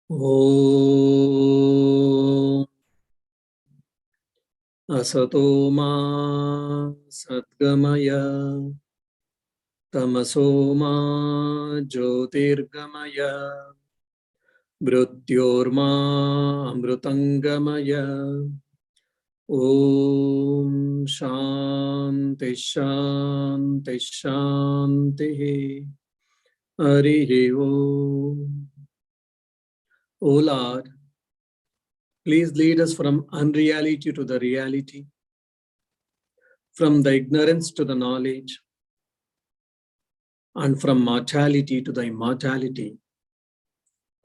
Om Asato Ma Satgamaya Tamaso Ma Jyotirgamaya Mrityorma Amrutangamaya Om Shanti Shanti Shanti Harihi Om. O Lord, please lead us from unreality to the reality, from the ignorance to the knowledge, and from mortality to the immortality.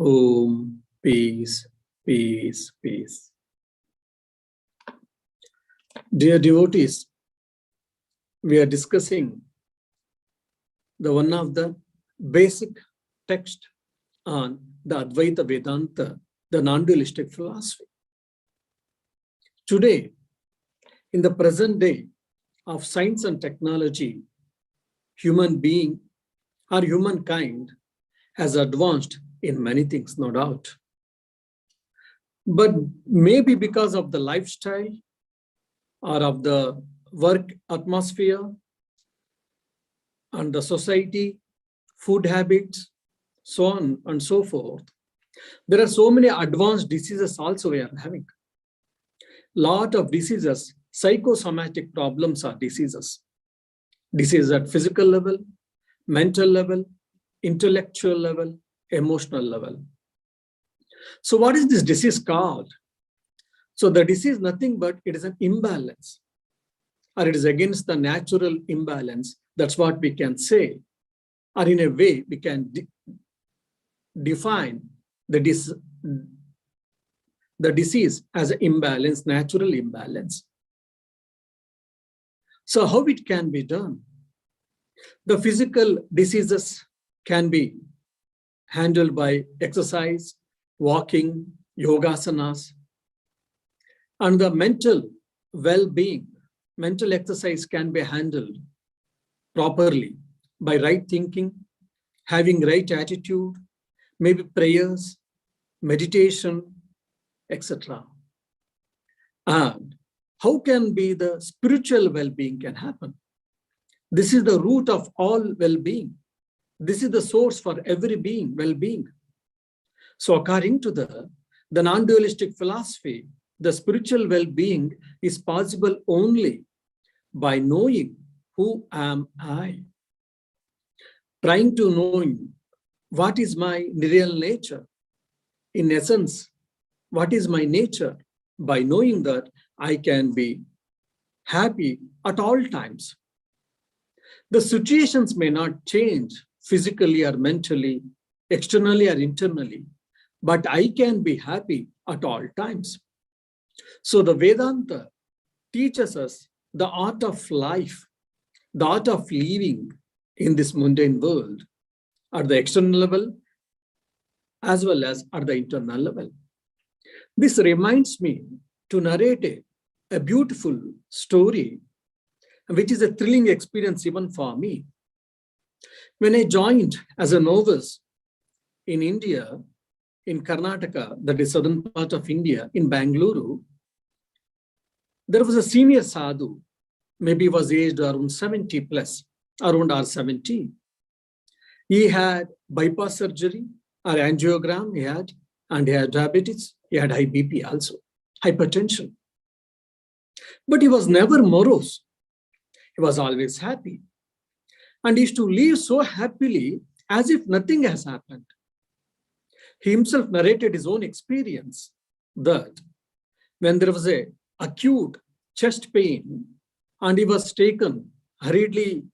Om, peace, peace, peace. Dear devotees, we are discussing one of the basic text on the Advaita Vedanta, the non-dualistic philosophy. Today, in the present day of science and technology, human being or humankind has advanced in many things, no doubt. But maybe because of the lifestyle or of the work atmosphere and the society, food habits, so on and so forth, there are so many advanced diseases also we are having. Lot of diseases, psychosomatic problems are diseases. Diseases at physical level, mental level, intellectual level, emotional level. So what is this disease called? So the disease is nothing but it is an imbalance, or it is against the natural imbalance. That's what we can say. Or in a way, we can define the disease as an imbalance, natural imbalance. So how it can be done? The physical diseases can be handled by exercise, walking, yogasanas. And the mental well-being, mental exercise can be handled properly by right thinking, having right attitude, maybe prayers, meditation, etc. And how can be the spiritual well-being can happen? This is the root of all well-being. This is the source for every being, well-being. So according to the non-dualistic philosophy, the spiritual well-being is possible only by knowing who am I. Trying to know what is my real nature. In essence, what is my nature? By knowing that, I can be happy at all times. The situations may not change physically or mentally, externally or internally, but I can be happy at all times. So the Vedanta teaches us the art of life, the art of living in this mundane world at the external level as well as at the internal level. This reminds me to narrate a beautiful story, which is a thrilling experience even for me. When I joined as a novice in India, in Karnataka, that is southern part of India, in Bangalore, there was a senior sadhu, maybe he was aged around 70 plus, around R70. He had bypass surgery or angiogram, and he had diabetes, he had high BP also, hypertension. But he was never morose. He was always happy. And he used to live so happily as if nothing has happened. He himself narrated his own experience that when there was a acute chest pain and he was taken hurriedly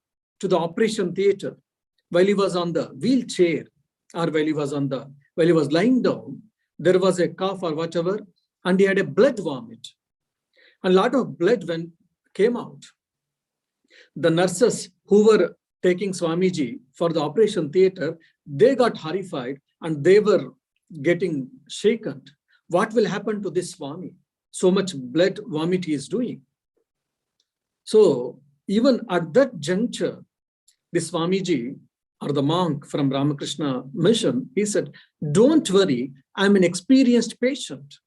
to the operation theater while he was on the wheelchair or while he was lying down, there was a cough or whatever, and he had a blood vomit. A lot of blood came out. The nurses who were taking Swamiji for the operation theater, they got horrified and they were getting shaken. What will happen to this Swami? So much blood vomit he is doing. So even at that juncture, this Swamiji or the monk from Ramakrishna mission, he said, don't worry, I'm an experienced patient.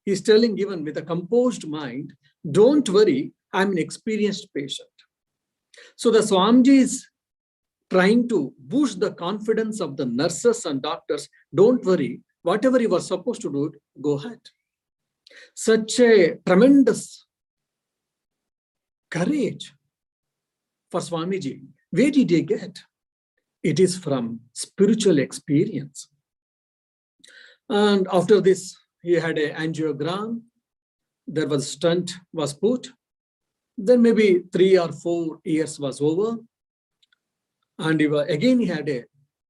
He's telling even with a composed mind, don't worry, I'm an experienced patient. So the Swamiji is trying to boost the confidence of the nurses and doctors. Don't worry, whatever you were supposed to do, go ahead. Such a tremendous courage for Swamiji. Where did he get? It is from spiritual experience. And after this, he had an angiogram. There was stent was put. Then maybe 3 or 4 years was over. And again, he had a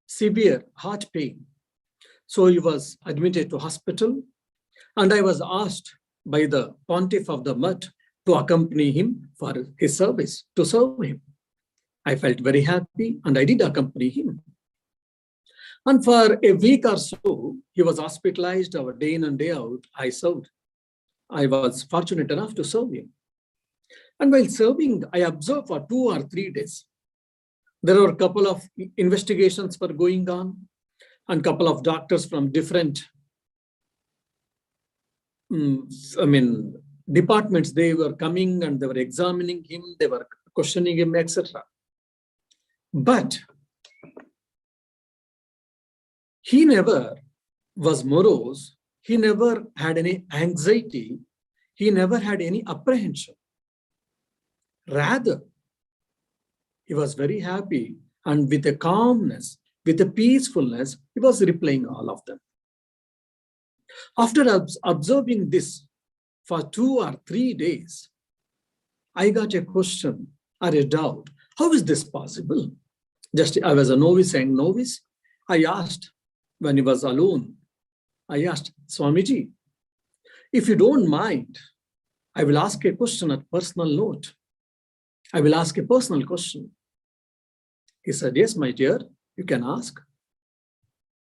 severe heart pain. So he was admitted to hospital. And I was asked by the pontiff of the Mutt to accompany him for his service, to serve him. I felt very happy and I did accompany him. And for a week or so, he was hospitalized our day in and day out. I served. I was fortunate enough to serve him. And while serving, I observed for 2 or 3 days. There were a couple of investigations were going on and a couple of doctors from different departments, they were coming and they were examining him, they were questioning him, etc. But he never was morose. He never had any anxiety. He never had any apprehension. Rather, he was very happy and with a calmness, with a peacefulness, he was replying all of them. After observing this for 2 or 3 days, I got a question or a doubt. How is this possible? Just I was a novice saying novice. I asked when he was alone, I asked, Swamiji, if you don't mind, I will ask a question at personal note. I will ask a personal question. He said, yes, my dear, you can ask.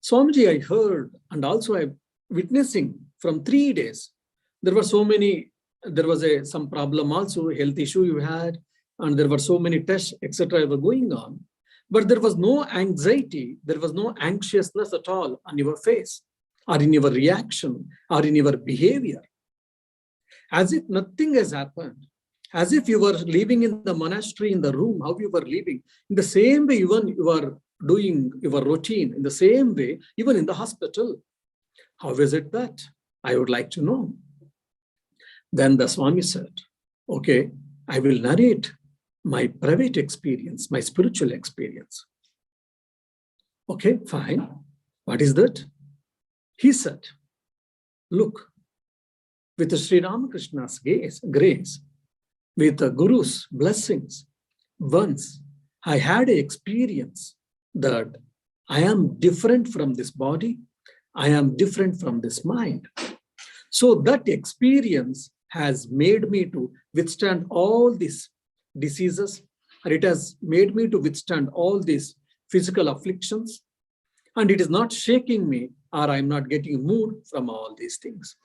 Swamiji, I heard, and also I'm witnessing from 3 days. There were so many, there was some problem also, health issue you had, and there were so many tests, etc. were going on. But there was no anxiety, there was no anxiousness at all on your face, or in your reaction, or in your behavior. As if nothing has happened. As if you were living in the monastery, in the room, how you were living. In the same way, even you are doing your routine, in the same way, even in the hospital. How is it that? I would like to know. Then the Swami said, okay, I will narrate my private experience, my spiritual experience. Okay, fine. What is that? He said, look, with Sri Ramakrishna's grace, with the Guru's blessings, once I had an experience that I am different from this body, I am different from this mind. So that experience has made me to withstand all these diseases, or it has made me to withstand all these physical afflictions, and it is not shaking me, or I'm not getting moved from all these things.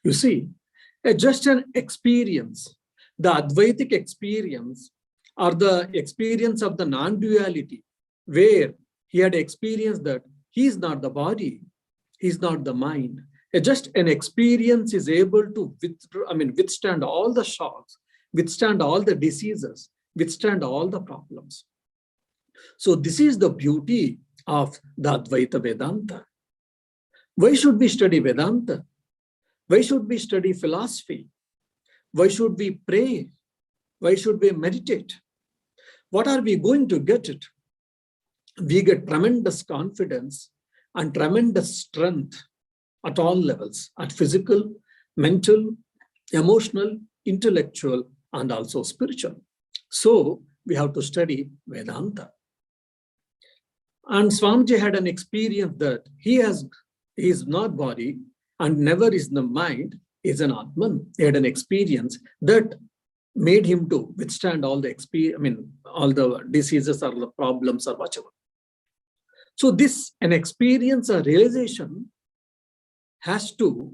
You see, just an experience, the Advaitic experience, or the experience of the non-duality, where he had experienced that he is not the body, he is not the mind. Just an experience is able to withstand all the shocks, withstand all the diseases, withstand all the problems. So this is the beauty of the Advaita Vedanta. Why should we study Vedanta? Why should we study philosophy? Why should we pray? Why should we meditate? What are we going to get it? We get tremendous confidence and tremendous strength at all levels, at physical, mental, emotional, intellectual, and also spiritual. So we have to study Vedanta. And Swamiji had an experience that he is not body and never is the mind, is an Atman. He had an experience that made him to withstand all the all the diseases or the problems or whatever. So an experience or realization has to,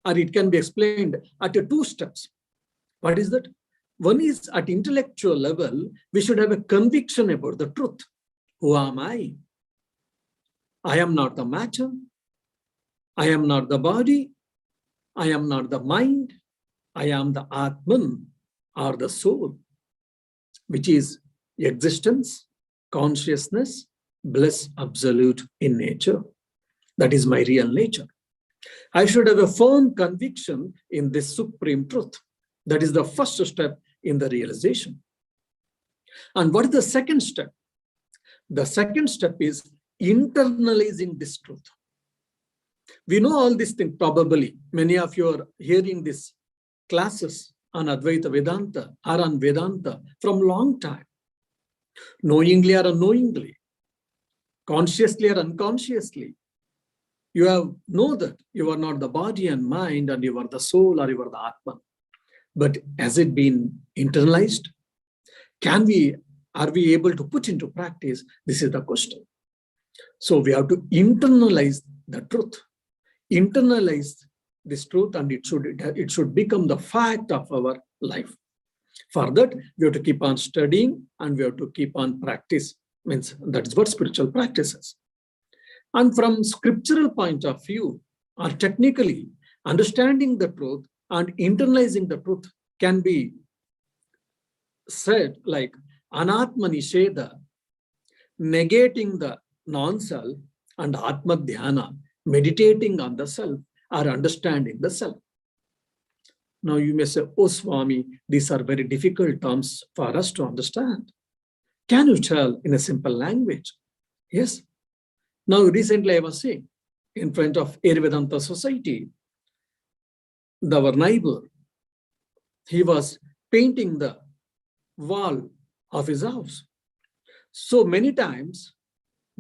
or it can be explained at 2 steps. What is that? One is at intellectual level, we should have a conviction about the truth. Who am I? I am not the matter. I am not the body. I am not the mind. I am the Atman, or the soul, which is existence, consciousness, bliss absolute in nature. That is my real nature. I should have a firm conviction in this supreme truth. That is the first step in the realization. And what is the second step? The second step is internalizing this truth. We know all these things probably. Many of you are hearing these classes on Advaita Vedanta or on Vedanta from long time. Knowingly or unknowingly, consciously or unconsciously. You have know that you are not the body and mind and you are the soul or you are the Atman. But has it been internalized? Are we able to put into practice? This is the question. So we have to internalize the truth. Internalize this truth, and it should become the fact of our life. For that, we have to keep on studying and we have to keep on practice. Means that is what spiritual practice is. And from scriptural point of view, or technically, understanding the truth and internalizing the truth can be said like Anatma Nisheda, negating the non-self, and Atma Dhyana, meditating on the self or understanding the self. Now you may say, oh Swami, these are very difficult terms for us to understand. Can you tell in a simple language? Yes. Now recently I was saying, in front of Ayurvedanta Society, our neighbor, he was painting the wall of his house. So many times,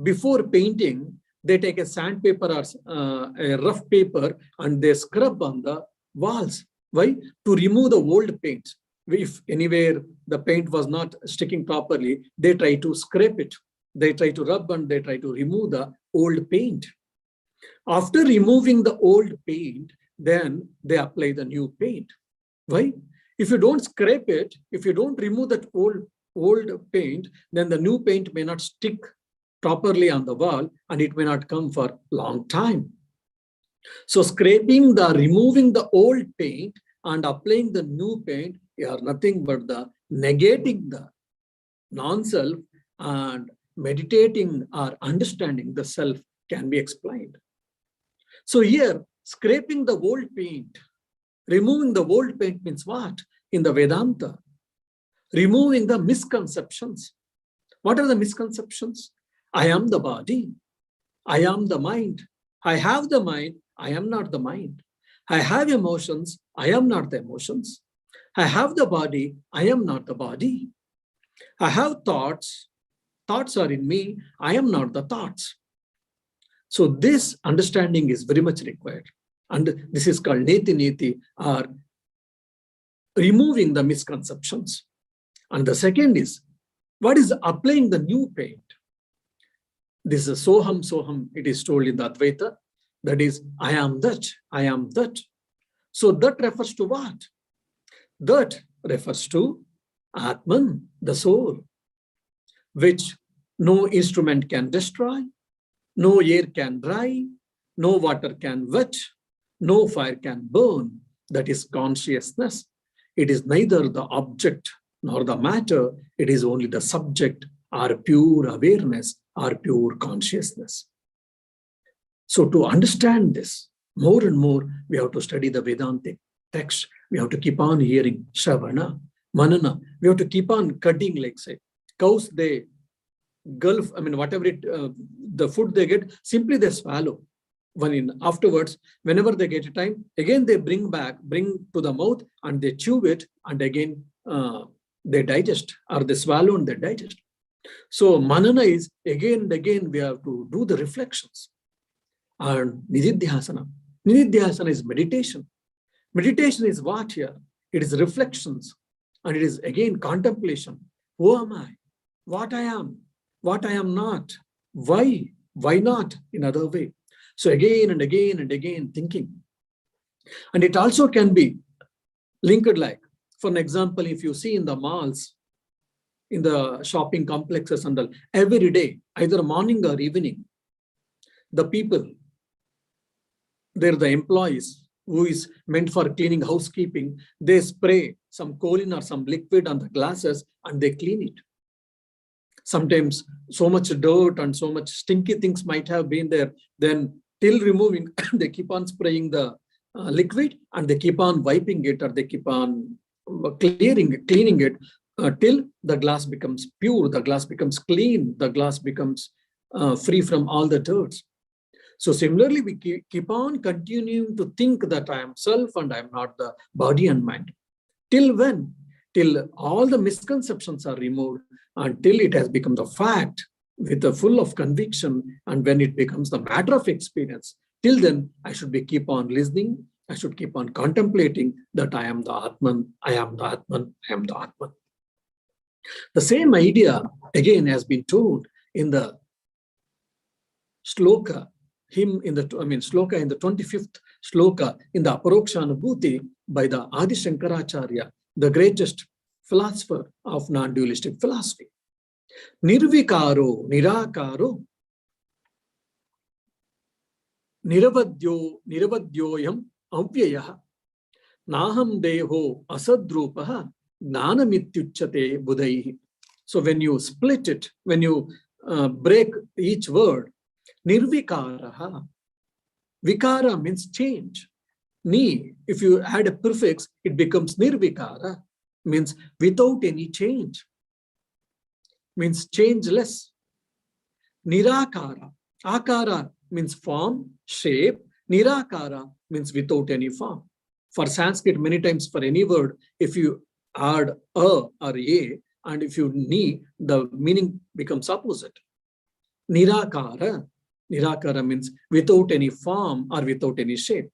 before painting, they take a sandpaper or a rough paper and they scrub on the walls. Why? To remove the old paint. If anywhere the paint was not sticking properly, they try to scrape it. They try to rub and they try to remove the old paint. After removing the old paint, then they apply the new paint. Why? If you don't scrape it, if you don't remove that old paint, then the new paint may not stick properly on the wall and it may not come for a long time. So removing the old paint and applying the new paint are nothing but the negating the non-self, and meditating or understanding the self can be explained. So here, scraping the old paint, removing the old paint means what? In the Vedanta, removing the misconceptions. What are the misconceptions? I am the body. I am the mind. I have the mind. I am not the mind. I have emotions. I am not the emotions. I have the body. I am not the body. I have thoughts. Thoughts are in me. I am not the thoughts. So this understanding is very much required. And this is called neti, or removing the misconceptions. And the second is, what is applying the new paint? This is soham, it is told in the Advaita. That is, I am that, I am that. So that refers to what? That refers to Atman, the soul, which no instrument can destroy, no air can dry, no water can wet, no fire can burn. That is consciousness. It is neither the object nor the matter. It is only the subject, or pure awareness, or pure consciousness. So to understand this more and more, we have to study the Vedantic text. We have to keep on hearing Shravana, Manana. We have to keep on cutting, like say, cows, they gulp, whatever the food they get, simply they swallow. Afterwards, whenever they get a time, again they bring to the mouth and they chew it, and again they digest, or they swallow and they digest. So manana is again and again we have to do the reflections. And nididhyasana. Nididhyasana is meditation. Meditation is what here? It is reflections, and it is again contemplation. Who am I? What I am? What I am not? Why? Why not? In other way. So again and again and again thinking. And it also can be linked like, For an example, if you see in the malls, in the shopping complexes and all, every day, either morning or evening, the people, they're the employees who is meant for cleaning housekeeping, they spray some choline or some liquid on the glasses and they clean it. Sometimes so much dirt and so much stinky things might have been there. Then till removing, they keep on spraying the liquid and they keep on wiping it, or they keep on cleaning it till the glass becomes pure, the glass becomes clean, the glass becomes free from all the dirt. So similarly, we keep on continuing to think that I am self and I am not the body and mind. Till when? Till all the misconceptions are removed, until it has become the fact with a full of conviction, and when it becomes the matter of experience. Till then, I should keep on listening. I should keep on contemplating that I am the Atman, I am the Atman, I am the Atman. The same idea again has been told in the shloka, shloka in the 25th shloka in the Aparokshanubuhti by the Adi Shankaracharya, the greatest philosopher of non-dualistic philosophy. Nirvikaro, nirakaro, niravadyoyam avyayah, naham deho asadrupaha, gnanamityuchyate budhaihi. So when you split it, when you break each word, nirvikaraha, vikara means change. Ni, if you add a prefix, it becomes nirvikara, means without any change, means changeless. Nirakara, akara means form, shape. Nirakara means without any form. For Sanskrit, many times for any word, if you add a or a, and if you ni, the meaning becomes opposite. Nirakara, nirakara means without any form or without any shape.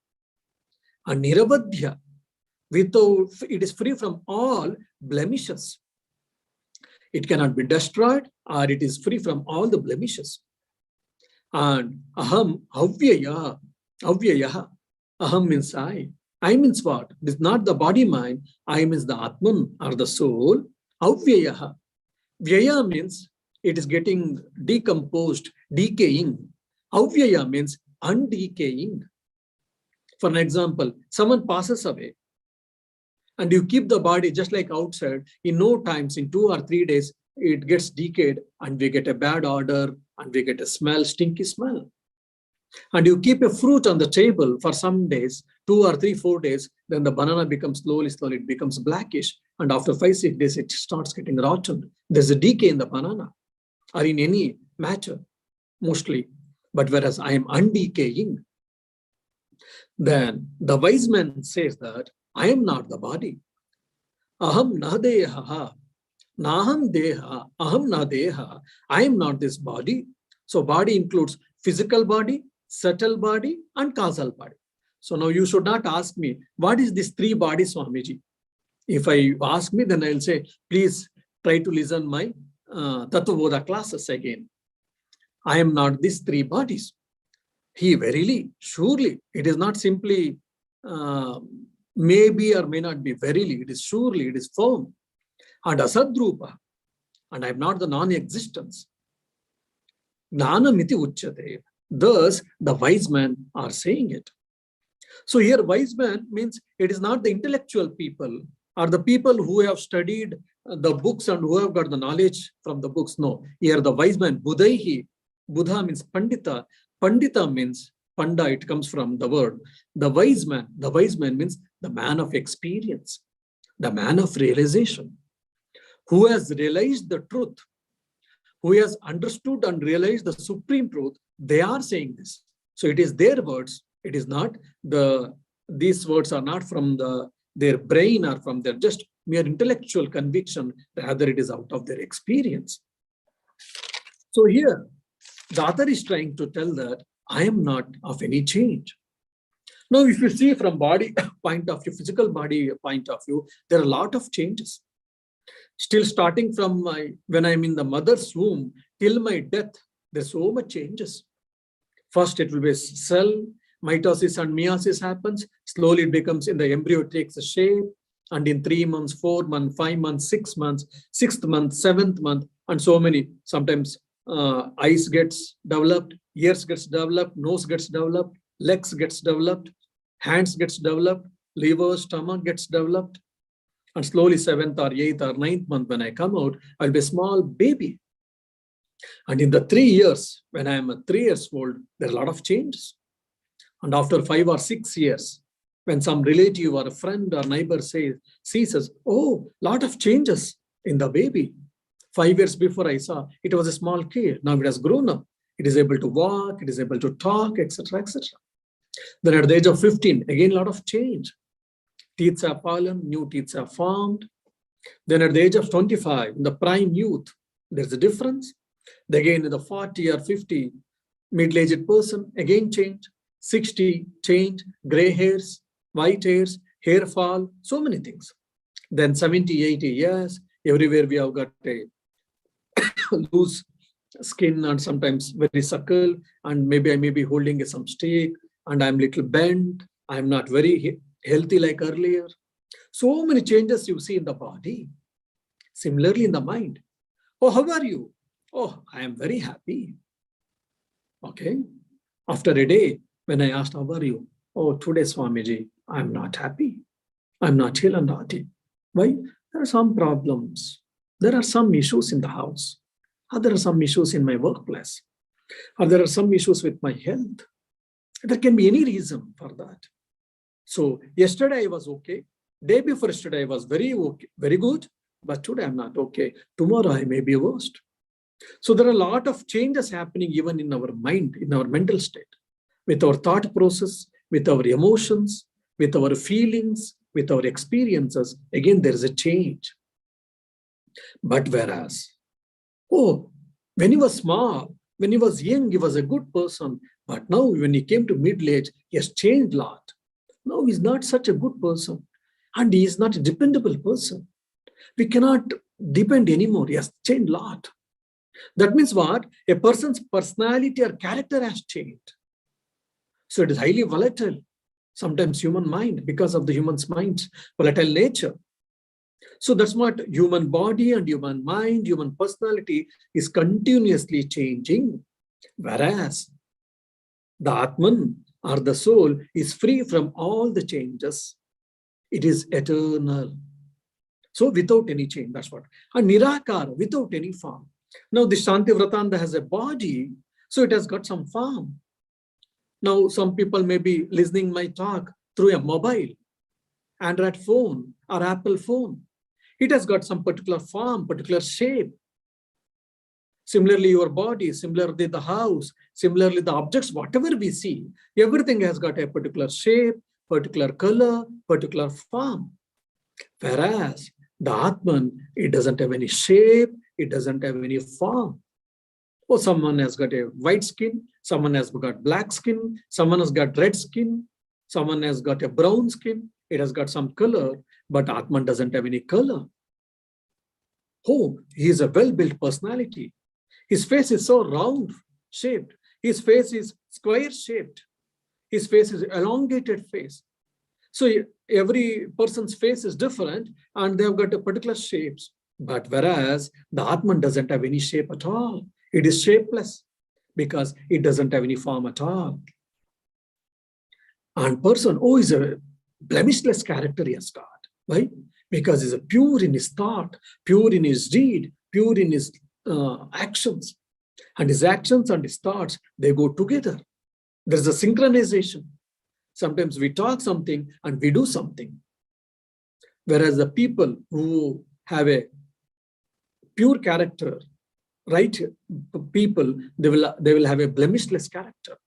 And niravadhya, without, it is free from all blemishes. It cannot be destroyed, or it is free from all the blemishes. And aham, avyaya, avyayaha. Aham means I. I means what? It is not the body mind. I means the Atman or the soul. Avyayaha. Vyaya means it is getting decomposed, decaying. Avyaya means undecaying. For an example, someone passes away and you keep the body just like outside, in no times, in 2 or 3 days, it gets decayed and we get a bad odor and we get a smell, stinky smell. And you keep a fruit on the table for some days, 2 or 3, 4 days, then the banana becomes slowly, it becomes blackish. And after 5, 6 days, it starts getting rotten. There's a decay in the banana or in any matter, mostly. But whereas I am undecaying, then the wise man says that I am not the body. Aham na deha, naham deha, aham na deha. I am not this body. So body includes physical body, subtle body, and causal body. So now you should not ask me, what is this 3 bodies, Swamiji? If I ask me, then I'll say, please try to listen my Tattvabodha classes again. I am not these 3 bodies. He verily, surely, it is not simply maybe or may not be verily, it is surely, it is firm. And asadrupa, and I am not the non-existence. Gnanamiti uchyate. Thus, the wise men are saying it. So here, wise man means it is not the intellectual people or the people who have studied the books and who have got the knowledge from the books. No, here the wise man, budhaihi. Buddha means pandita. Pandita means panda, it comes from the word. The wise man means the man of experience, the man of realization, who has realized the truth, who has understood and realized the supreme truth. They are saying this. So it is their words. It is not these words are not from their brain or from their just mere intellectual conviction. Rather, it is out of their experience. So here, the author is trying to tell that I am not of any change. Now, if you see from body point of view, physical body point of view, there are a lot of changes. Still starting from when I'm in the mother's womb till my death, there's so much changes. First, it will be cell, mitosis and meiosis happens. Slowly it becomes in the embryo, it takes a shape. And in 3 months, 4 months, 5 months, 6 months, 6th month, 7th month, and so many, sometimes eyes gets developed, ears gets developed, nose gets developed, legs gets developed, hands gets developed, liver, stomach gets developed. And slowly 7th or 8th or 9th month, when I come out, I'll be a small baby. And in the 3 years, when I am 3 years old, there are a lot of changes. And after 5 or 6 years, when some relative or a friend or neighbor sees us, oh, lot of changes in the baby. 5 years before I saw, it was a small kid. Now it has grown up. It is able to walk, it is able to talk, etc., etc. Then at the age of 15, again, a lot of change. Teeth have fallen, new teeth have formed. Then at the age of 25, in the prime youth, there's a difference. Then again, in the 40 or 50, middle-aged person, again change. 60, change, gray hairs, white hairs, hair fall, so many things. Then 70, 80 years, everywhere we have got a loose skin and sometimes very suckle, and maybe I may be holding some stick and I'm little bent. I'm not very healthy like earlier. So many changes you see in the body. Similarly in the mind. Oh, how are you? Oh, I am very happy. Okay. After a day, when I asked, how are you? Oh, today, Swamiji, I'm not happy. I'm not ill and hearty. Why? There are some problems. There are some issues in the house. Or there are some issues in my workplace. Or there are some issues with my health. There can be any reason for that. So yesterday I was okay. Day before yesterday I was very okay, very good. But today I'm not okay. Tomorrow I may be worst. So there are a lot of changes happening even in our mind, in our mental state, with our thought process, with our emotions, with our feelings, with our experiences. Again, there is a change. But whereas, oh, when he was small, when he was young, he was a good person. But now when he came to middle age, he has changed a lot. Now he's not such a good person. And he is not a dependable person. We cannot depend anymore. He has changed a lot. That means what? A person's personality or character has changed. So it is highly volatile. Sometimes human mind, because of the human's mind's volatile nature. So that's what human body and human mind, human personality is continuously changing. Whereas the Atman or the soul is free from all the changes. It is eternal. So without any change, that's what. And Nirakara, without any form. Now the Shantivratananda has a body, so it has got some form. Now some people may be listening my talk through a mobile, Android phone or Apple phone. It has got some particular form, particular shape. Similarly, your body, similarly the house, similarly the objects, whatever we see, everything has got a particular shape, particular color, particular form. Whereas the Atman, it doesn't have any shape, it doesn't have any form. Oh, someone has got a white skin, someone has got black skin, someone has got red skin, someone has got a brown skin, it has got some color, but Atman doesn't have any color. Oh, he is a well-built personality. His face is so round shaped. His face is square shaped. His face is elongated face. So every person's face is different and they've got a particular shapes. But whereas the Atman doesn't have any shape at all. It is shapeless because it doesn't have any form at all. And person, oh, is a blemishless character he has got. Why? Because he's pure in his thought, pure in his deed, pure in his actions. And his actions and his thoughts, they go together. There's a synchronization. Sometimes we talk something and we do something. Whereas the people who have a pure character, right people, they will have a blemishless character.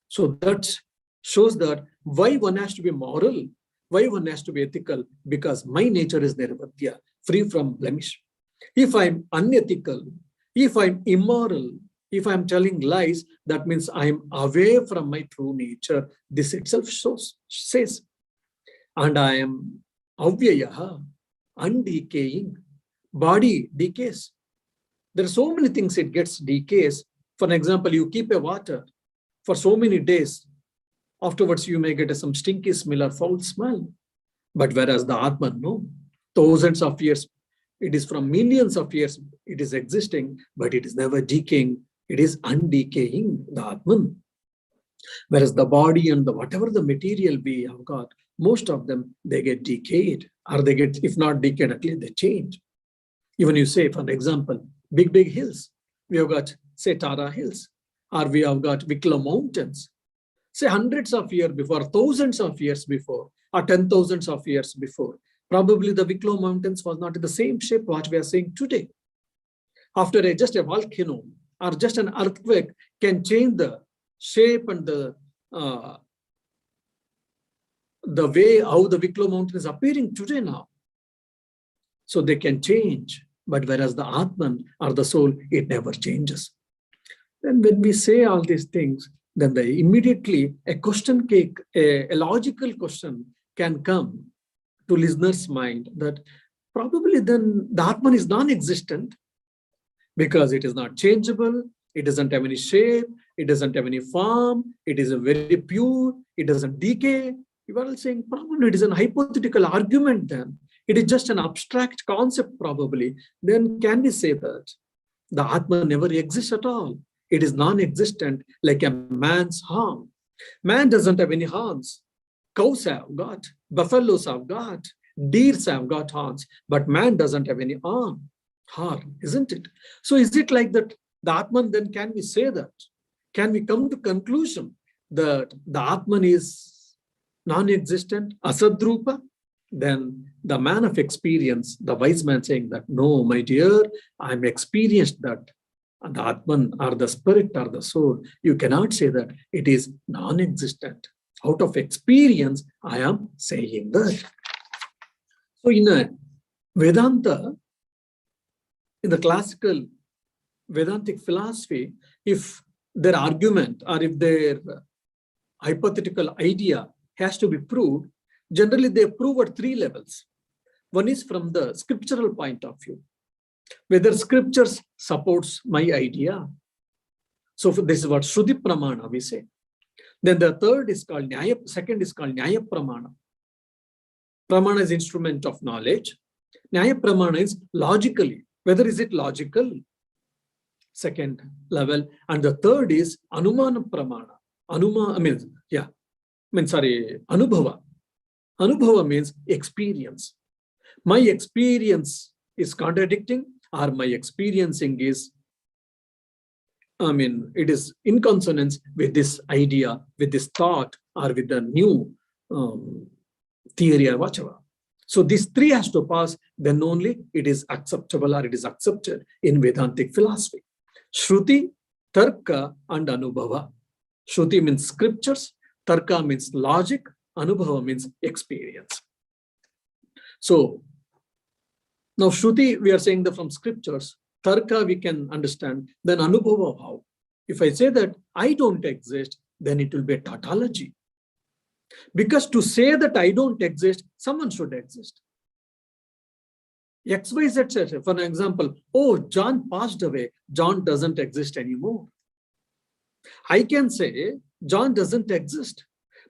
So that shows that why one has to be moral, why one has to be ethical, because my nature is nirvatya, free from blemish. If I'm unethical, if I'm immoral, if I'm telling lies, that means I'm away from my true nature. This itself says. And I am avyayaha, undecaying. Body decays. There are so many things it gets decays. For example, you keep a water for so many days. Afterwards, you may get some stinky smell or foul smell. But whereas the Atman, no, thousands of years, it is from millions of years, it is existing, but it is never decaying. It is undecaying, the Atman. Whereas the body and the whatever the material we have got, most of them, they get decayed, or they get, if not decayed, at least they change. Even you say, for an example, big hills. We have got, say, Tara Hills, or we have got Vikla Mountains. Say hundreds of years before, thousands of years before, or 10,000s of years before, probably the Vikla Mountains was not in the same shape what we are seeing today. After just a volcano or just an earthquake can change the shape and the way how the Vikla mountain is appearing today now. So they can change, but whereas the Atman or the soul, it never changes. Then when we say all these things, then immediately a question, a logical question can come to listener's mind that probably then the Atman is non-existent because it is not changeable, it doesn't have any shape, it doesn't have any form, it is a very pure, it doesn't decay. You are saying probably it is an hypothetical argument then. It is just an abstract concept probably. Then can we say that the Atman never exists at all? It is non-existent like a man's horn. Man doesn't have any horns. Cows have got, buffaloes have got, deers have got horns, but man doesn't have any horn, isn't it? So is it like that the Atman, then can we say that? Can we come to conclusion that the Atman is non-existent, asadrupa? Then the man of experience, the wise man saying that, no, my dear, I'm experienced that the Atman or the spirit or the soul, you cannot say that it is non-existent. Out of experience, I am saying that. So in a Vedanta, in the classical Vedantic philosophy, if their argument or if their hypothetical idea has to be proved, generally they prove at three levels. One is from the scriptural point of view, whether scriptures supports my idea. So this is what Shruti Pramana we say. Then the third is called Nyaya, second is called Nyaya Pramana. Pramana is instrument of knowledge. Nyaya Pramana is logically, whether is it logical, second level. And the third is Anumana Pramana. Anubhava. Anubhava means experience. My experience is contradicting, or my experiencing is, it is in consonance with this idea, with this thought, or with the new theory or whatever. So these three has to pass, then only it is acceptable or it is accepted in Vedantic philosophy. Shruti, Tarka, and Anubhava. Shruti means scriptures, Tarka means logic, Anubhava means experience. So now Shruti, we are saying that from scriptures, Tarka we can understand, then Anubhava how? If I say that I don't exist, then it will be a tautology. Because to say that I don't exist, someone should exist. XYZ, for example, oh, John passed away, John doesn't exist anymore. I can say John doesn't exist,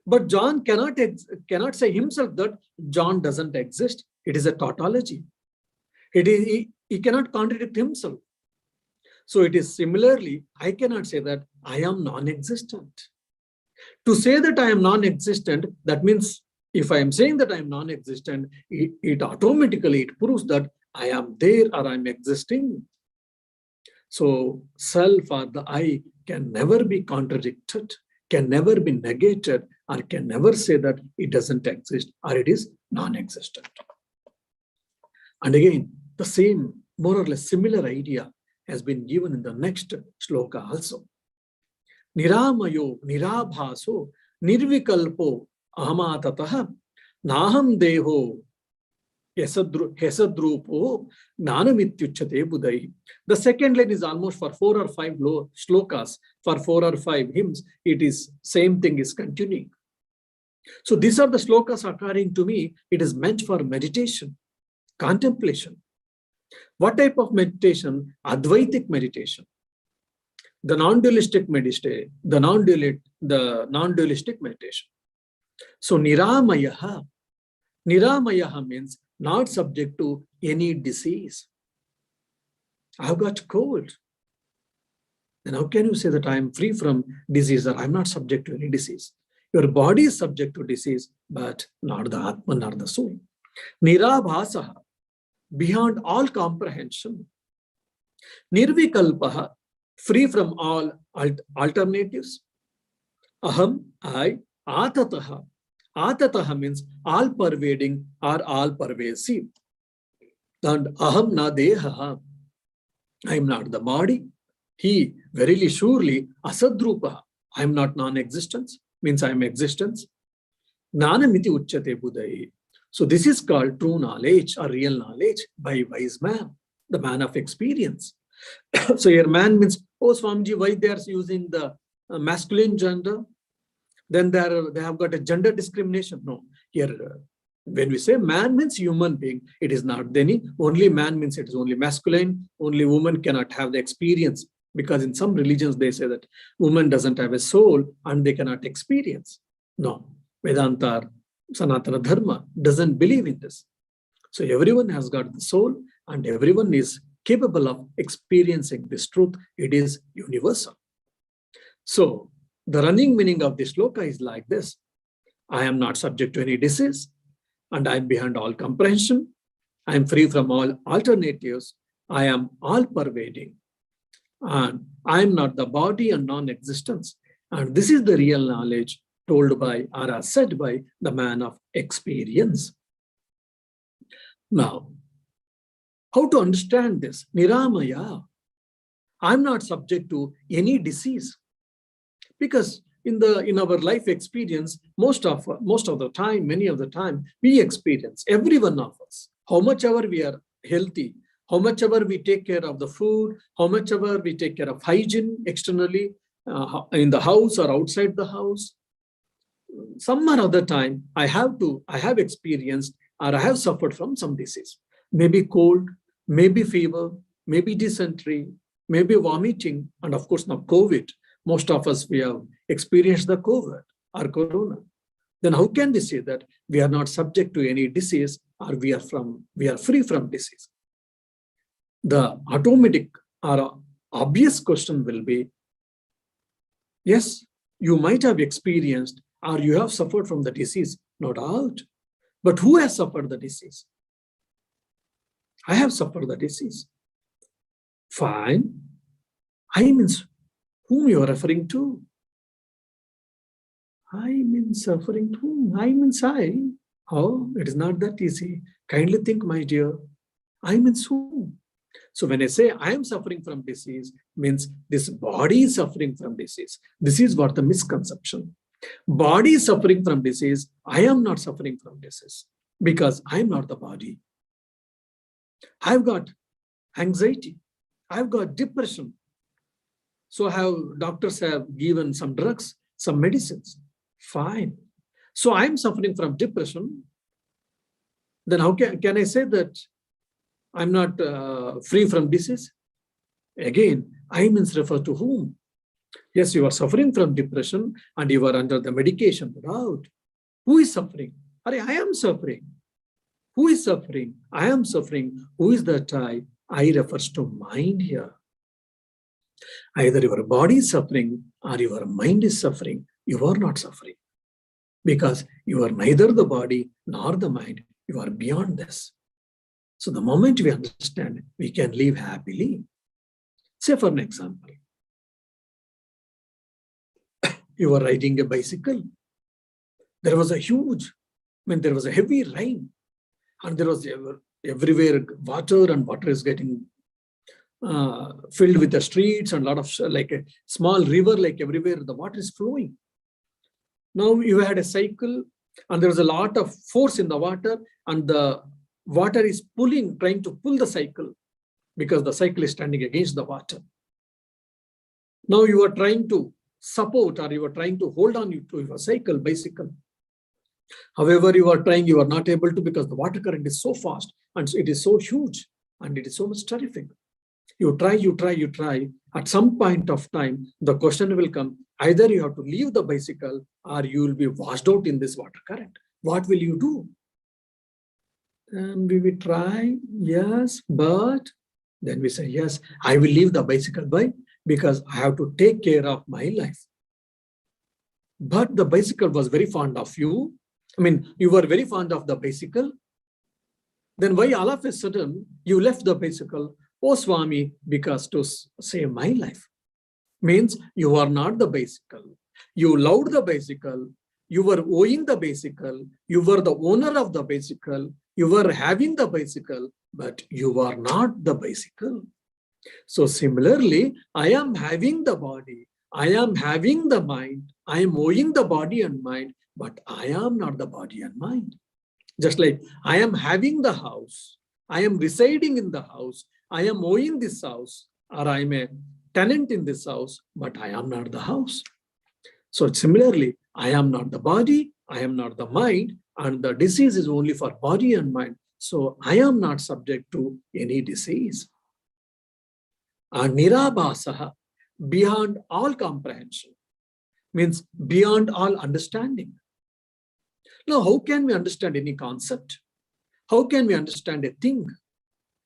but John cannot say himself that John doesn't exist. It is a tautology. He cannot contradict himself. So it is similarly, I cannot say that I am non-existent. To say that I am non-existent, that means if I am saying that I am non-existent, it automatically proves that I am there or I am existing. So self or the I can never be contradicted, can never be negated, or can never say that it doesn't exist or it is non-existent. And again, the same, more or less similar idea has been given in the next shloka also. Niramayo, nirabhaso, nirvikalpo, ahamatataha, naham deho, hesadrupo, gnanamityuchate budai. The second line is almost for 4 or 5 shlokas, for 4 or 5 hymns, it is same thing is continuing. So these are the shlokas according to me, it is meant for meditation, contemplation. What type of meditation? Advaitic meditation. The non-dualistic meditation, the non-dualistic meditation. So niramayaha, Niramayaha means not subject to any disease. I've got cold. Then how can you say that I am free from disease or I'm not subject to any disease? Your body is subject to disease, but not the Atma, not the soul. Nirabhasaha, beyond all comprehension. Nirvikalpaha, free from all alternatives. Aham, I, Atataha. Atataha means all pervading or all pervasive. And aham na deha, I am not the body. He, verily, surely, asadrupa, I am not non-existence, means I am existence. Jnanamiti uchyate buddhai. So this is called true knowledge or real knowledge by wise man, the man of experience. So here man means, oh Swamiji, why they are using the masculine gender? Then they have got a gender discrimination. No, here when we say man means human being, it is not any. Only man means it is only masculine. Only woman cannot have the experience, because in some religions they say that woman doesn't have a soul and they cannot experience. No, Vedanta, Sanatana Dharma doesn't believe in this. So everyone has got the soul and everyone is capable of experiencing this truth. It is universal. So the running meaning of this sloka is like this. I am not subject to any disease and I am beyond all comprehension. I am free from all alternatives. I am all pervading. And I am not the body and non-existence. And this is the real knowledge told by or said by the man of experience. Now, how to understand this? Niramaya. I'm not subject to any disease. Because in our life experience, most of the time, many of the time, we experience, every one of us, how much ever we are healthy, how much ever we take care of the food, how much ever we take care of hygiene externally, in the house or outside the house. Some or other time, I have experienced or I have suffered from some disease. Maybe cold, maybe fever, maybe dysentery, maybe vomiting, and of course now COVID. Most of us, we have experienced the COVID or corona. Then how can we say that we are not subject to any disease or we are free from disease? The automatic or obvious question will be, yes, you might have experienced or you have suffered from the disease, no doubt. But who has suffered the disease? I have suffered the disease. Fine. I means whom you are referring to? I means suffering to whom? I means I. Oh, it is not that easy. Kindly think, my dear. I means whom? So when I say I am suffering from disease, means this body is suffering from disease. This is what the misconception. Body is suffering from disease. I am not suffering from disease because I am not the body. I've got anxiety. I've got depression. So doctors have given some drugs, some medicines. Fine. So I'm suffering from depression. Then how can I say that I'm not free from disease? Again, I means refer to whom? Yes, you are suffering from depression and you are under the medication. Without. Who is suffering? I am suffering. Who is suffering? I am suffering. Who is that I? I refers to mind here. Either your body is suffering or your mind is suffering. You are not suffering. Because you are neither the body nor the mind. You are beyond this. So the moment we understand, we can live happily. Say for an example, you were riding a bicycle. There was a heavy rain and there was everywhere water, and water is getting filled with the streets and a lot of, like a small river, like everywhere the water is flowing. Now you had a cycle and there was a lot of force in the water and the water is trying to pull the cycle because the cycle is standing against the water. Now you are trying to support or you are trying to hold on to your bicycle. However, you are not able to because the water current is so fast and it is so huge and it is so much terrific. You try. At some point of time, the question will come, either you have to leave the bicycle or you will be washed out in this water current. What will you do? And we will try, yes, but then we say, yes, I will leave the bicycle by because I have to take care of my life. But the bicycle was very fond of you. I mean, you were very fond of the bicycle. Then why all of a sudden you left the bicycle? Oh, Swami, because to save my life. Means you are not the bicycle. You loved the bicycle. You were owing the bicycle. You were the owner of the bicycle. You were having the bicycle, but you are not the bicycle. So similarly, I am having the body. I am having the mind. I am owing the body and mind, but I am not the body and mind. Just like I am having the house. I am residing in the house. I am owing this house, or I am a tenant in this house, but I am not the house. So similarly, I am not the body, I am not the mind, and the disease is only for body and mind. So I am not subject to any disease. And nirabhasaha, beyond all comprehension, means beyond all understanding. Now, how can we understand any concept? How can we understand a thing?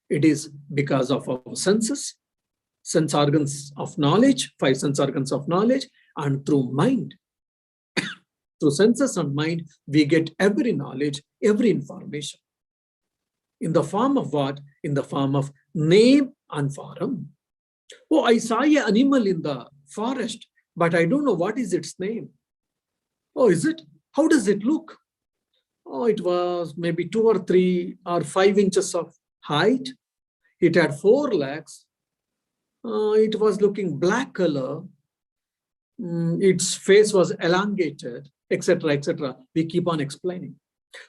It is because of our senses, sense organs of knowledge, 5 sense organs of knowledge, and through mind. Through senses and mind, we get every knowledge, every information. In the form of what? In the form of name and form. Oh, I saw an animal in the forest, but I don't know what is its name. Oh, is it? How does it look? Oh, it was maybe 2 or 3 or 5 inches of height. It had 4 legs. It was looking black color. Its face was elongated, etc., etc. We keep on explaining.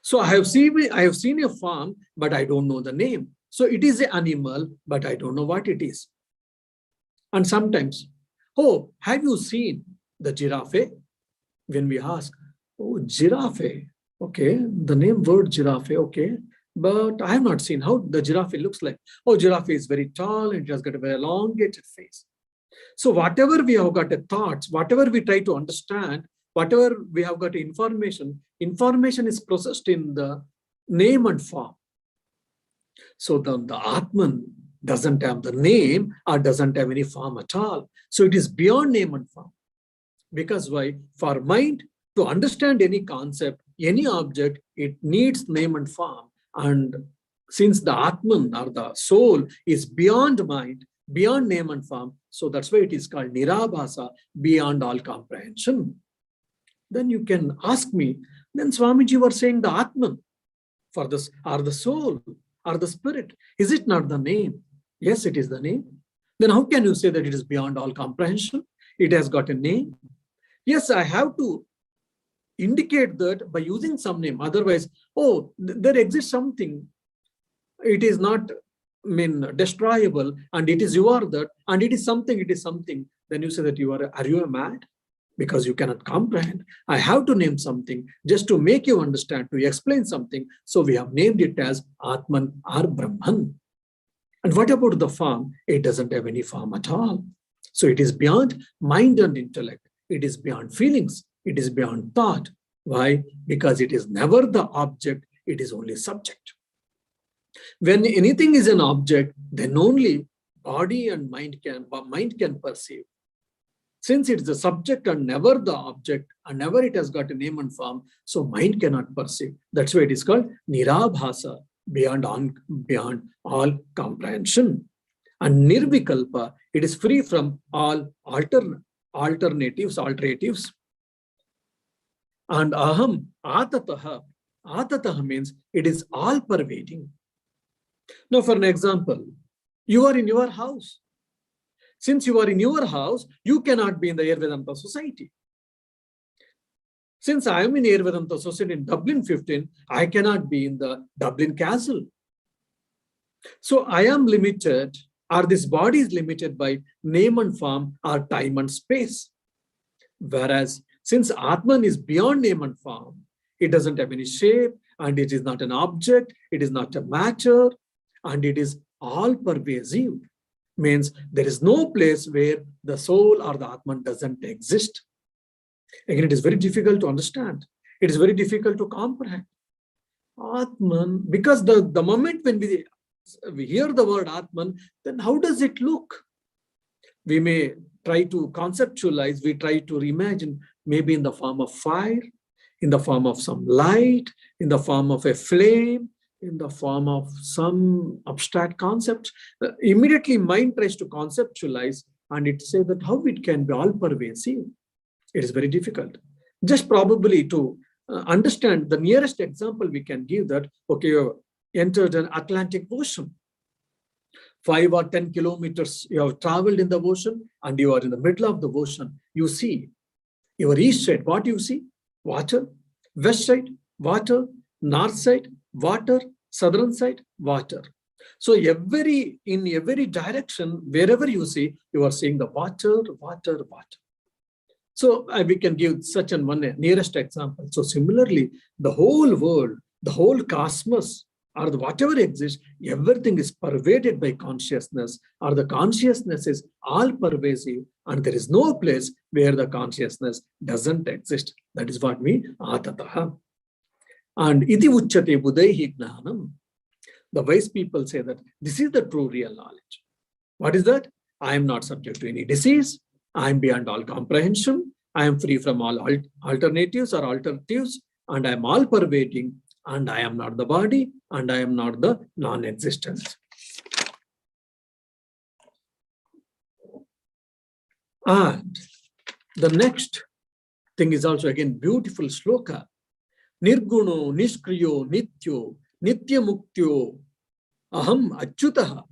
So I have seen a farm, but I don't know the name. So it is an animal, but I don't know what it is. And sometimes, oh, have you seen the giraffe? When we ask, oh, giraffe, okay, the name word giraffe, okay, but I have not seen how the giraffe looks like. Oh, giraffe is very tall and it has got a very elongated face. So whatever we have got a thoughts, whatever we try to understand, whatever we have got information is processed in the name and form. So the Atman doesn't have the name or doesn't have any form at all. So it is beyond name and form. Because why? For mind to understand any concept, any object, it needs name and form. And since the Atman or the soul is beyond mind, beyond name and form, so that's why it is called Nirabhasa, beyond all comprehension. Then you can ask me, then Swamiji were saying the Atman for this, or the soul, or the spirit. Is it not the name? Yes, it is the name. Then how can you say that it is beyond all comprehension? It has got a name. Yes, I have to indicate that by using some name. Otherwise, oh, there exists something. It is not destroyable, and it is you are that, and it is something, Then you say that are you a mad? Because you cannot comprehend. I have to name something just to make you understand, to explain something. So we have named it as Atman or Brahman. And what about the form? It doesn't have any form at all. So it is beyond mind and intellect. It is beyond feelings. It is beyond thought. Why? Because it is never the object. It is only subject. When anything is an object, then only body and mind can perceive. Since it is a subject and never the object, and never it has got a name and form, so mind cannot perceive. That's why it is called Nirabhasa, beyond all comprehension. And Nirvikalpa, it is free from all alternatives. And Aham, Atataha. Atataha means it is all pervading. Now, for an example, you are in your house. Since you are in your house, you cannot be in the Air Vedanta Society. Since I am in Air Vedanta Society in Dublin 15, I cannot be in the Dublin Castle. So I am limited, or this body is limited by name and form or time and space. Whereas since Atman is beyond name and form, it doesn't have any shape, and it is not an object, it is not a matter, and it is all pervasive. Means there is no place where the soul or the Atman doesn't exist. Again, it is very difficult to understand. It is very difficult to comprehend. Atman, because the moment when we hear the word Atman, then how does it look? We may try to conceptualize, we try to reimagine, maybe in the form of fire, in the form of some light, in the form of a flame, in the form of some abstract concept. Immediately mind tries to conceptualize, and it says that how it can be all pervasive. It is very difficult. Just probably to understand, the nearest example we can give that, okay, you entered an Atlantic Ocean. 5 or 10 kilometers you have traveled in the ocean, and you are in the middle of the ocean. You see your east side, what you see? Water. West side, water. North side, water. Southern side, water. So in every direction, wherever you see, you are seeing the water, water, water. So we can give such an one nearest example. So similarly, the whole world, the whole cosmos, or whatever exists, everything is pervaded by consciousness, or the consciousness is all pervasive, and there is no place where the consciousness doesn't exist. That is what we atataha. And iti uchyate buddhaihi gnanam. The wise people say that this is the true real knowledge. What is that? I am not subject to any disease. I am beyond all comprehension. I am free from all alternatives, and I am all pervading, and I am not the body, and I am not the non-existence. And the next thing is also again beautiful sloka. Nirguno, nishkriyo, nityo, nitya muktyo, aham achyutaha,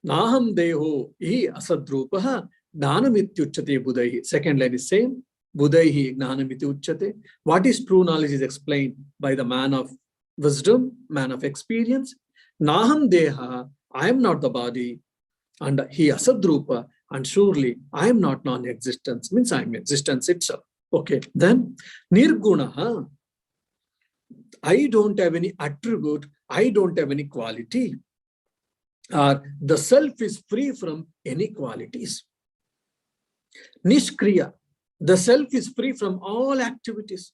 naham deho, hi asadrupaha, gnanamityuchyate buddhaihi. Second line is same. Buddhaihi gnanamityuchyate. What is true knowledge is explained by the man of wisdom, man of experience. Naham deha, I am not the body, and he asadrupa, and surely I am not non-existence, means I am existence itself. Okay, then nirgunaha, I don't have any attribute, I don't have any quality. The self is free from any qualities. Nishkriya, the self is free from all activities.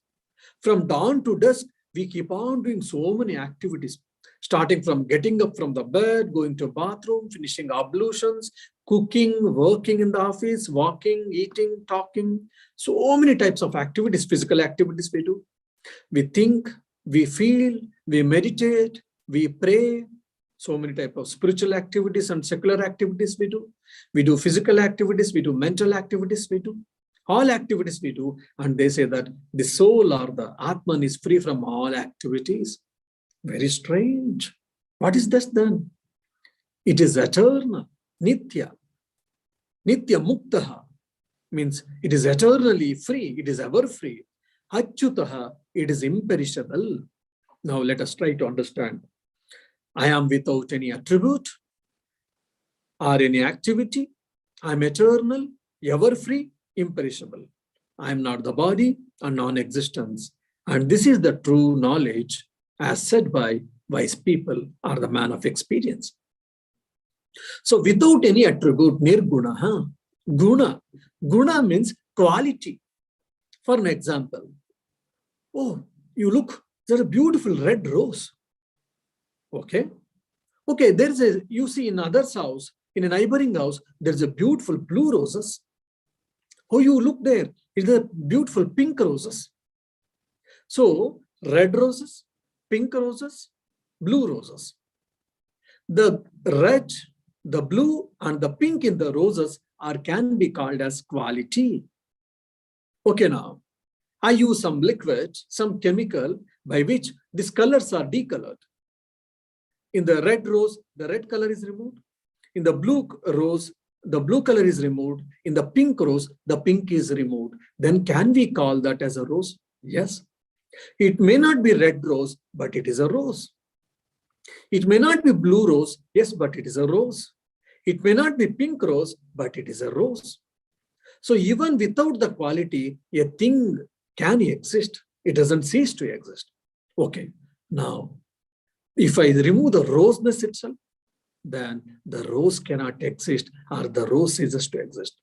From dawn to dusk, we keep on doing so many activities, starting from getting up from the bed, going to bathroom, finishing ablutions, cooking, working in the office, walking, eating, talking, so many types of activities, physical activities we do. We think, we feel, we meditate, we pray, so many types of spiritual activities and secular activities we do. We do physical activities, we do mental activities we do. All activities we do, and they say that the soul or the Atman is free from all activities. Very strange. What is this then? It is eternal, nitya. Nitya muktaha means it is eternally free, it is ever free. Achyutaha, it is imperishable. Now let us try to understand. I am without any attribute or any activity. I am eternal, ever free, imperishable. I am not the body and non-existence. And this is the true knowledge as said by wise people or the man of experience. So without any attribute, nirguna, guna. Guna means quality. For an example, oh, you look, there's a beautiful red rose. Okay. Okay, you see in others' house, in a neighboring house, there's a beautiful blue roses. Oh, you look there, it's a beautiful pink roses. So, red roses, pink roses, blue roses. The red, the blue, and the pink in the roses can be called as quality. Okay, now, I use some liquid, some chemical by which these colors are decolored. In the red rose, the red color is removed. In the blue rose, the blue color is removed. In the pink rose, the pink is removed. Then can we call that as a rose? Yes. It may not be red rose, but it is a rose. It may not be blue rose, yes, but it is a rose. It may not be pink rose, but it is a rose. So even without the quality, a thing can exist. It doesn't cease to exist. Okay, now, if I remove the roseness itself, then the rose cannot exist or the rose ceases to exist.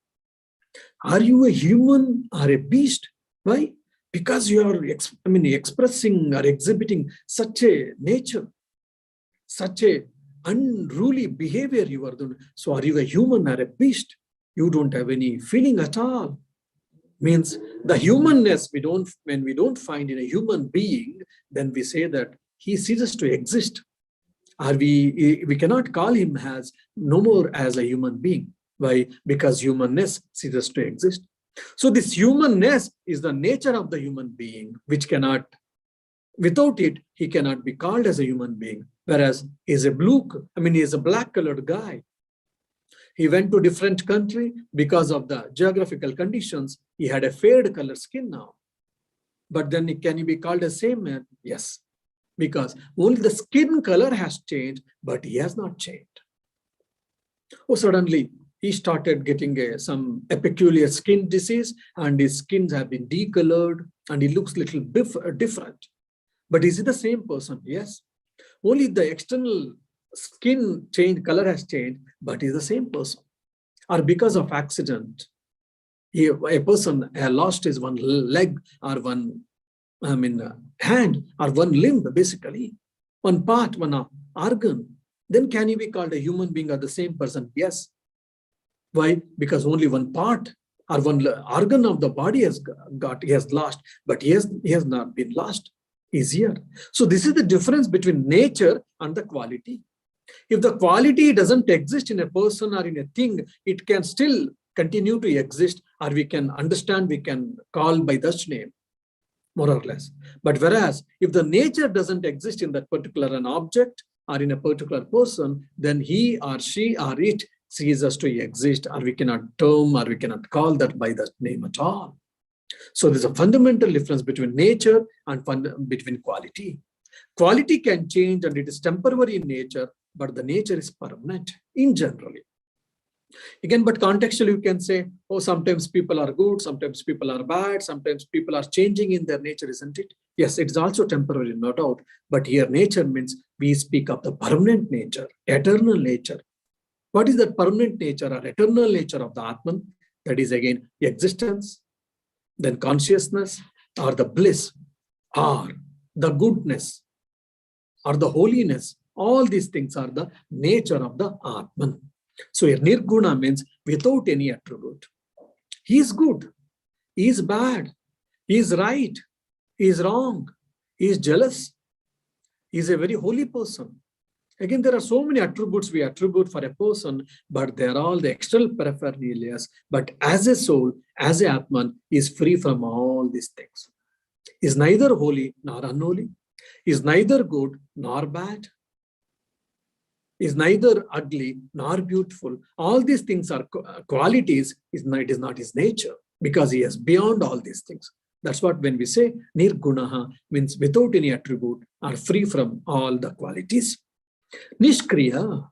Are you a human or a beast? Why? because you are expressing or exhibiting such a nature, such a unruly behavior you are doing. So are you a human or a beast? You don't have any feeling at all. Means the humanness when we don't find in a human being, then we say that he ceases to exist. Or we cannot call him as no more as a human being. Why? Because humanness ceases to exist. So this humanness is the nature of the human being, which cannot, without it, he cannot be called as a human being. Whereas he is a he is a black colored guy. He went to different country because of the geographical conditions. He had a fair color skin now. But then can he be called a same man? Yes. Because only the skin color has changed, but he has not changed. Oh, suddenly he started getting a peculiar skin disease, and his skins have been decolored, and he looks a little different. But is he the same person? Yes. Only the external skin change, color has changed, but he's the same person. Or because of accident, a person lost his one leg or one hand or one limb, basically, one part, one organ, then can he be called a human being or the same person? Yes. Why? Because only one part or one organ of the body he has lost, but he has not been lost. He's here. So this is the difference between nature and the quality. If the quality doesn't exist in a person or in a thing, it can still continue to exist, or we can understand, we can call by that name, more or less. But whereas if the nature doesn't exist in that particular an object or in a particular person, then he or she or it ceases to exist, or we cannot term or we cannot call that by that name at all. So there's a fundamental difference between nature and between quality. Quality can change and it is temporary in nature, but the nature is permanent in generally. Again, but contextually you can say, oh, sometimes people are good, sometimes people are bad, sometimes people are changing in their nature, isn't it? Yes, it is also temporary, no doubt. But here nature means we speak of the permanent nature, eternal nature. What is that permanent nature or eternal nature of the Atman? That is again existence, then consciousness, or the bliss, or the goodness, or the holiness. All these things are the nature of the Atman. So a nirguna means without any attribute. He is good, he is bad, he is right, he is wrong, he is jealous, he is a very holy person. Again, there are so many attributes we attribute for a person, but they are all the external paraphernalias. But as a soul, as a Atman, is free from all these things. Is neither holy nor unholy, is neither good nor bad, is neither ugly nor beautiful. All these things are qualities, it is not his nature, because he is beyond all these things. That's what when we say nirgunaha means without any attribute or free from all the qualities. Nishkriya,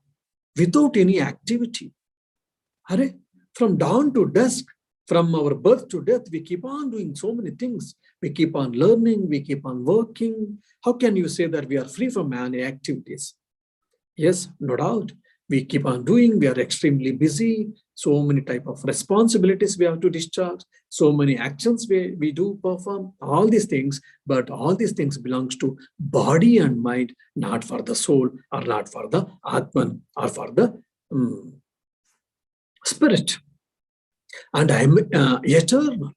without any activity. From dawn to dusk, from our birth to death, we keep on doing so many things. We keep on learning, we keep on working. How can you say that we are free from any activities? Yes, no doubt. We keep on doing, we are extremely busy, so many type of responsibilities we have to discharge, so many actions we do perform, all these things, but all these things belongs to body and mind, not for the soul or not for the Atman or for the spirit. And I am eternal.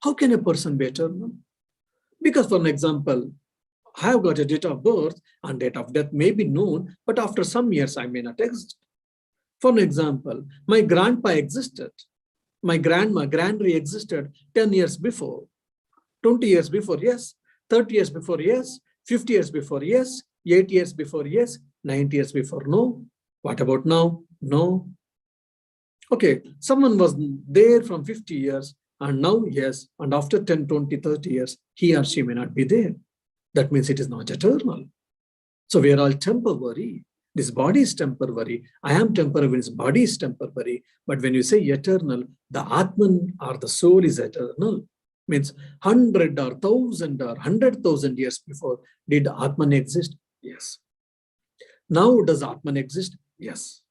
How can a person be eternal? Because for an example, I have got a date of birth and date of death may be known, but after some years I may not exist. For an example, my grandpa existed. My grandmother existed 10 years before, 20 years before, yes, 30 years before, yes, 50 years before, yes, 8 years before, yes, 90 years before, no. What about now? No. Okay, someone was there from 50 years and now, yes, and after 10, 20, 30 years, he or she may not be there. That means it is not eternal. So we are all temporary. This body is temporary. I am temporary. This body is temporary. But when you say eternal, the Atman or the soul is eternal. Means 100 or 1,000 or 100,000 years before, did Atman exist? Yes. Now does Atman exist? Yes.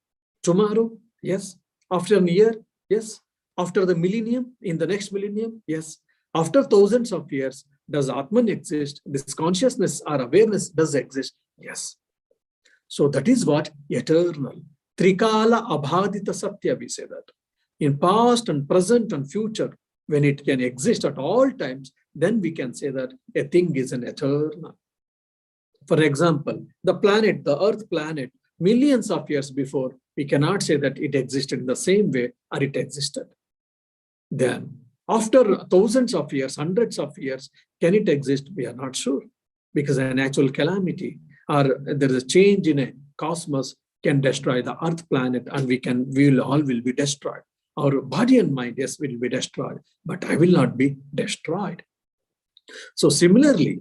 Tomorrow? Yes. After a year? Yes. After the millennium? In the next millennium? Yes. After thousands of years, does Atman exist? This consciousness or awareness does exist? Yes. So that is what eternal. Trikala abhadita satya, we say that. In past and present and future, when it can exist at all times, then we can say that a thing is an eternal. For example, the planet, the Earth planet, millions of years before, we cannot say that it existed in the same way or it existed. Then, after thousands of years, hundreds of years, can it exist? We are not sure. Because a natural calamity or there is a change in a cosmos can destroy the Earth planet and we will all be destroyed. Our body and mind, yes, will be destroyed, but I will not be destroyed. So similarly,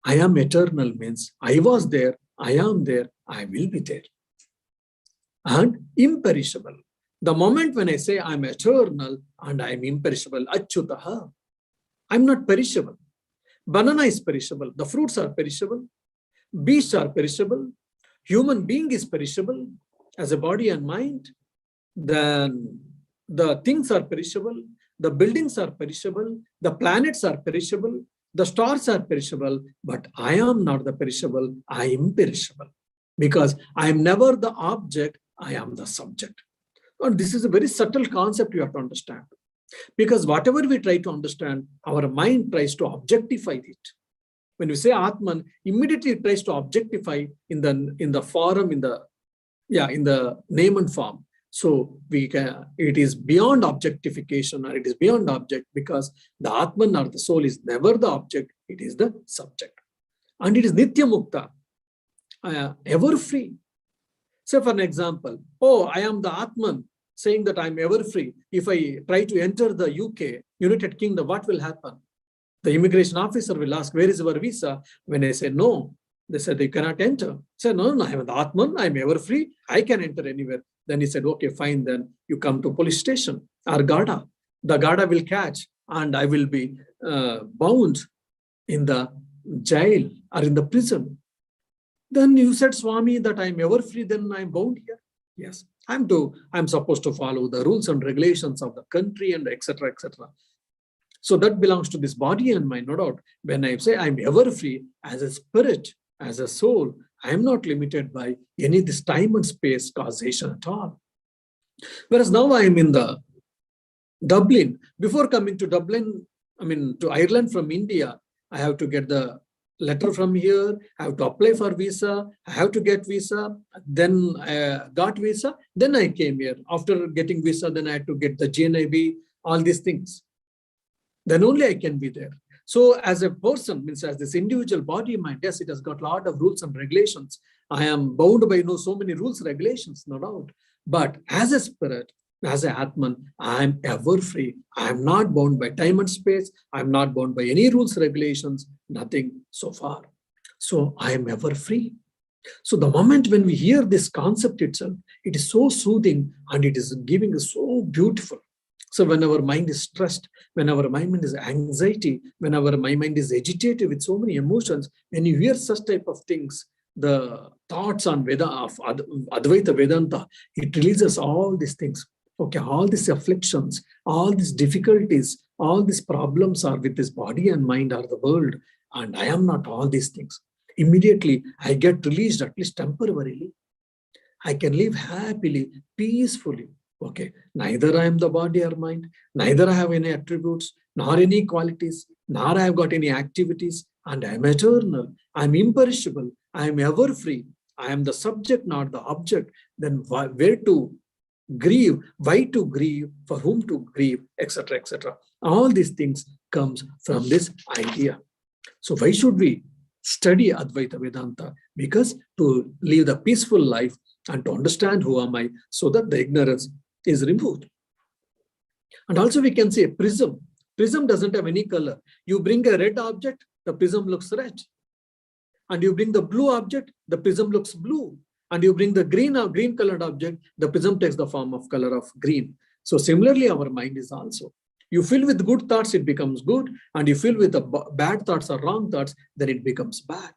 I am eternal means I was there, I am there, I will be there. And imperishable. The moment when I say I'm eternal and I'm imperishable, achyutaha, I'm not perishable. Banana is perishable, the fruits are perishable, beasts are perishable, human being is perishable as a body and mind, then the things are perishable, the buildings are perishable, the planets are perishable, the stars are perishable, but I am not the perishable, I am imperishable. Because I am never the object, I am the subject. And this is a very subtle concept you have to understand. Because whatever we try to understand, our mind tries to objectify it. When we say Atman, immediately it tries to objectify in the form, in the name and form. So it is beyond objectification, or it is beyond object, because the Atman or the soul is never the object, it is the subject. And it is Nitya Mukta, ever free. Say for an example, oh, I am the Atman, saying that I'm ever free. If I try to enter the UK, United Kingdom, what will happen? The immigration officer will ask, where is your visa? When I say no, they said they cannot enter. I said, no, I am the Atman, I'm ever free, I can enter anywhere. Then he said, okay, fine, then you come to police station or Garda. The Garda will catch and I will be bound in the jail or in the prison. Then you said, Swami, that I'm ever free, then I'm bound here. Yes, I'm supposed to follow the rules and regulations of the country and etc. etc. So that belongs to this body and mind, no doubt. When I say I'm ever free, as a spirit, as a soul, I am not limited by any this time and space causation at all. Whereas now I am in the Dublin. Before coming to Dublin, to Ireland from India, I have to get the letter from here, I have to apply for visa, I have to get visa, then I got visa, then I came here. After getting visa, then I had to get the GNIB, all these things. Then only I can be there. So as a person, means as this individual body, mind, yes, it has got a lot of rules and regulations. I am bound by so many rules, regulations, no doubt. But as a spirit, as a Atman, I am ever free. I am not bound by time and space. I am not bound by any rules, regulations, nothing so far. So I am ever free. So the moment when we hear this concept itself, it is so soothing and it is giving us so beautiful. So when our mind is stressed, when our mind is anxiety, when our mind is agitated with so many emotions, when you hear such type of things, the thoughts on Veda of Advaita Vedanta, it releases all these things. Okay, all these afflictions, all these difficulties, all these problems are with this body and mind or the world, and I am not all these things. Immediately, I get released, at least temporarily. I can live happily, peacefully. Okay, neither I am the body or mind, neither I have any attributes, nor any qualities, nor I have got any activities, and I am eternal, I am imperishable, I am ever free, I am the subject, not the object. Then where to grieve, why to grieve, for whom to grieve, etc., etc. All these things comes from this idea. So why should we study Advaita Vedanta? Because to live the peaceful life and to understand who am I, so that the ignorance is removed. And also we can say a prism. Prism doesn't have any color. You bring a red object, the prism looks red. And you bring the blue object, the prism looks blue. And you bring the green colored object, the prism takes the form of color of green. So similarly, our mind is also. You fill with good thoughts, it becomes good. And you fill with the bad thoughts or wrong thoughts, then it becomes bad.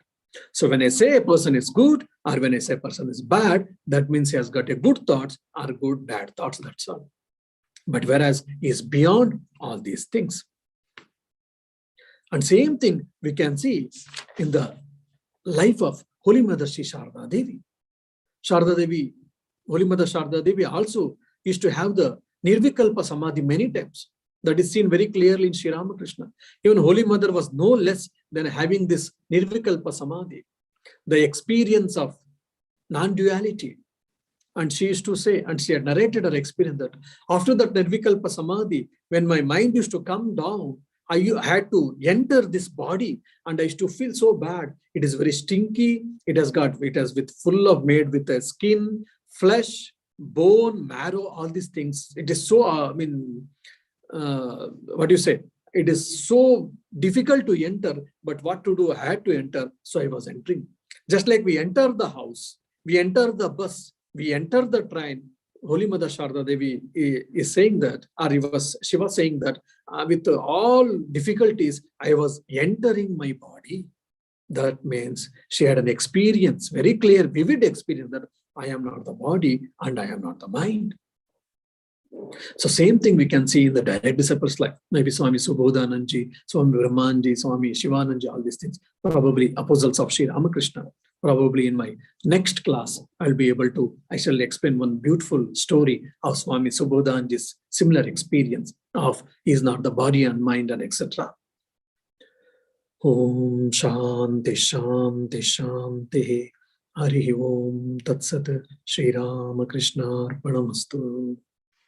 So when I say a person is good, or when I say a person is bad, that means he has got a good thoughts or good, bad thoughts, that's all. But whereas he is beyond all these things. And same thing we can see in the life of Holy Mother Sri Sharda Devi. Sharda Devi, Holy Mother Sharda Devi also used to have the Nirvikalpa Samadhi many times. That is seen very clearly in Sri Ramakrishna. Even Holy Mother was no less than having this Nirvikalpa Samadhi, the experience of non-duality. And she used to say, and she had narrated her experience that after that Nirvikalpa Samadhi, when my mind used to come down, I had to enter this body and I used to feel so bad. It is very stinky. It has with full of made with a skin, flesh, bone, marrow, all these things. It is so, what do you say? It is so difficult to enter, but what to do? I had to enter. So I was entering. Just like we enter the house, we enter the bus, we enter the train. Holy Mother Sharda Devi is saying that, or she was saying that with all difficulties, I was entering my body. That means she had an experience, very clear, vivid experience that I am not the body and I am not the mind. So same thing we can see in the direct disciples' life. Maybe Swami Subodhananji, Swami Brahmanji, Swami Shivananji, all these things. Probably apostles of Sri Ramakrishna. Probably in my next class, I shall explain one beautiful story of Swami Subodhananji's similar experience of he is not the body and mind and etc. Om Shanti Shanti Shanti Hari Om Tat Sat Shri Ramakrishna Arpanamastu.